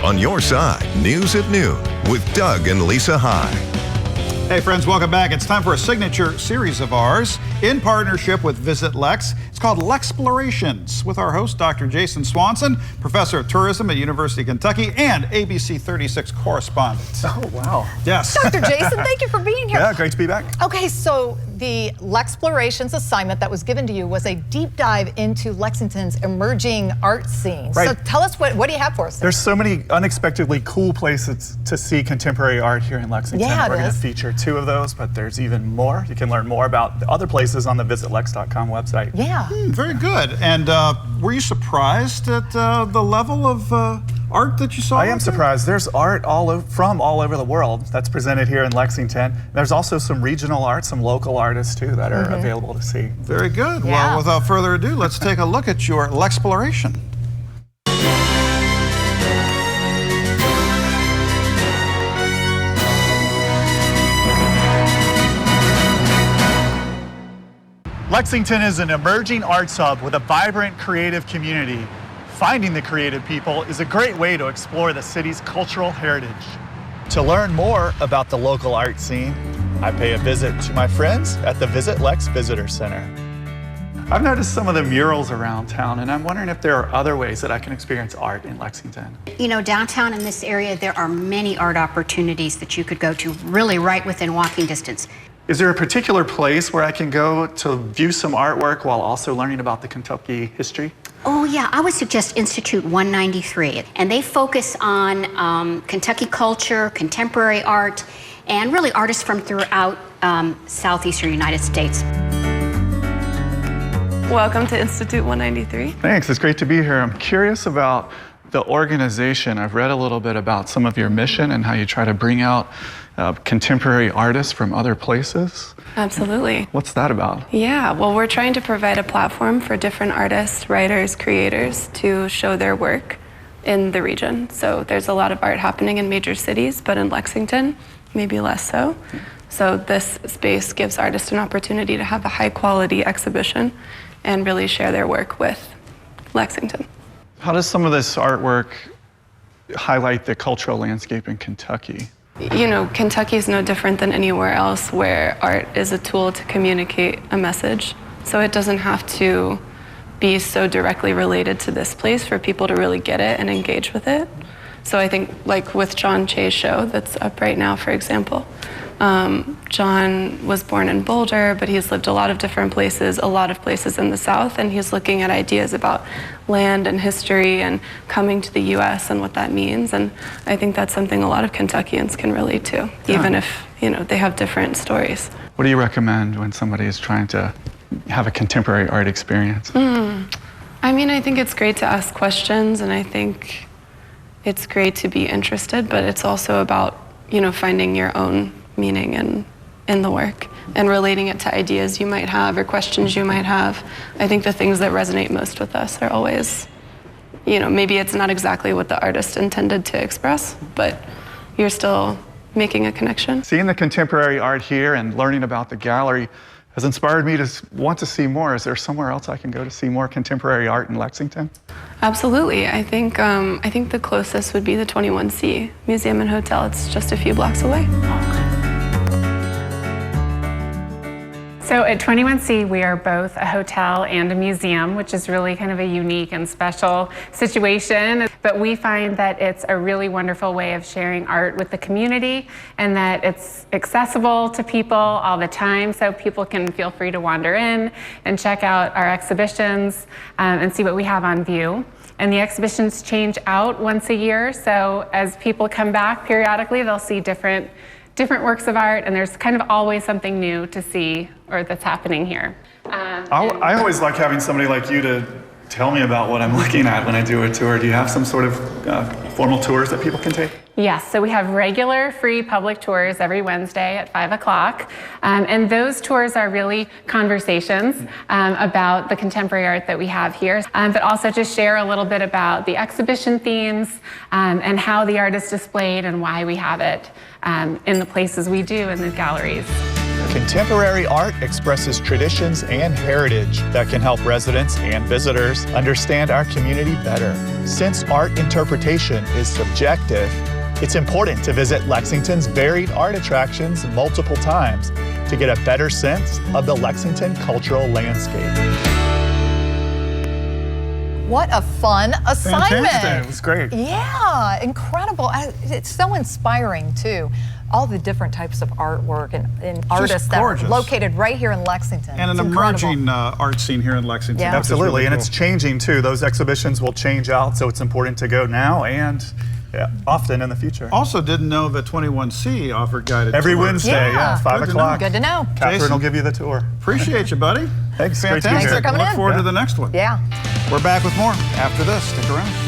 on your side, News at Noon with Doug and Lisa High. Hey friends, welcome back. It's time for a signature series of ours in partnership with Visit Lex. It's called Lexplorations with our host, Dr. Jason Swanson, professor of tourism at University of Kentucky and ABC 36 correspondent. Oh, wow. Yes. Dr. Jason, thank you for being here. Yeah, great to be back. Okay, so the Lexplorations assignment that was given to you was a deep dive into Lexington's emerging art scene. Right. So tell us, what do you have for us? There's so many unexpectedly cool places to see contemporary art here in Lexington. Yeah, We're going to is. feature 2 of those, but there's even more. You can learn more about the other places on the visitlex.com website. Yeah. Very good. And were you surprised at the level of art that you saw? I am surprised. There's art from all over the world that's presented here in Lexington. There's also some regional art, some local artists too that are available to see. Very good. Yeah. Well, without further ado, let's take a look at your Lexploration. Lexington is an emerging arts hub with a vibrant creative community. Finding the creative people is a great way to explore the city's cultural heritage. To learn more about the local art scene, I pay a visit to my friends at the Visit Lex Visitor Center. I've noticed some of the murals around town, and I'm wondering if there are other ways that I can experience art in Lexington. You know, downtown in this area, there are many art opportunities that you could go to, really right within walking distance. Is there a particular place where I can go to view some artwork while also learning about the Kentucky history? Oh yeah, I would suggest Institute 193, and they focus on Kentucky culture, contemporary art, and really artists from throughout southeastern United States. Welcome to Institute 193. Thanks, it's great to be here. I'm curious about the organization. I've read a little bit about some of your mission and how you try to bring out contemporary artists from other places. Absolutely. What's that about? Yeah, well, we're trying to provide a platform for different artists, writers, creators to show their work in the region. So there's a lot of art happening in major cities, but in Lexington, maybe less so. So this space gives artists an opportunity to have a high quality exhibition and really share their work with Lexington. How does some of this artwork highlight the cultural landscape in Kentucky? You know, Kentucky is no different than anywhere else where art is a tool to communicate a message. So it doesn't have to be so directly related to this place for people to really get it and engage with it. So I think, like with John Che's show that's up right now, for example, John was born in Boulder, but he's lived a lot of different places, a lot of places in the South, and he's looking at ideas about land and history and coming to the U.S. and what that means. And I think that's something a lot of Kentuckians can relate to, even if, you know, they have different stories. What do you recommend when somebody is trying to have a contemporary art experience? I mean, I think it's great to ask questions, and I think it's great to be interested, but it's also about, you know, finding your own meaning in the work and relating it to ideas you might have or questions you might have. I think the things that resonate most with us are always, you know, maybe it's not exactly what the artist intended to express, but you're still making a connection. Seeing the contemporary art here and learning about the gallery has inspired me to want to see more. Is there somewhere else I can go to see more contemporary art in Lexington? Absolutely. I think the closest would be the 21C Museum and Hotel. It's just a few blocks away. So at 21C, we are both a hotel and a museum, which is really kind of a unique and special situation. But we find that it's a really wonderful way of sharing art with the community and that it's accessible to people all the time, so people can feel free to wander in and check out our exhibitions and see what we have on view. And the exhibitions change out once a year, so as people come back periodically, they'll see different works of art, and there's kind of always something new to see or that's happening here. I always like having somebody like you to tell me about what I'm looking at when I do a tour. Do you have some sort of formal tours that people can take? Yes, so we have regular free public tours every Wednesday at 5 o'clock. And those tours are really conversations about the contemporary art that we have here, but also to share a little bit about the exhibition themes and how the art is displayed and why we have it in the places we do in the galleries. Can Contemporary art expresses traditions and heritage that can help residents and visitors understand our community better. Since art interpretation is subjective, it's important to visit Lexington's varied art attractions multiple times to get a better sense of the Lexington cultural landscape. What a fun assignment. Fantastic. It was great. Yeah, incredible. It's so inspiring too. All the different types of artwork and artists that are gorgeous. located right here in Lexington. And It's an incredible. emerging art scene here in Lexington. Yeah. which is Absolutely, really and cool. it's changing too. Those exhibitions will change out, so it's important to go now and often in the future. Also didn't know that 21C offered guided Every tours. Wednesday, Yeah. 5 Good to o'clock. Good to know. Catherine Jason? will give you the tour. Appreciate you, buddy. Thanks, great to be Fantastic. here. Thanks for coming Look in. forward to the next one. Yeah. We're back with more after this. Stick around.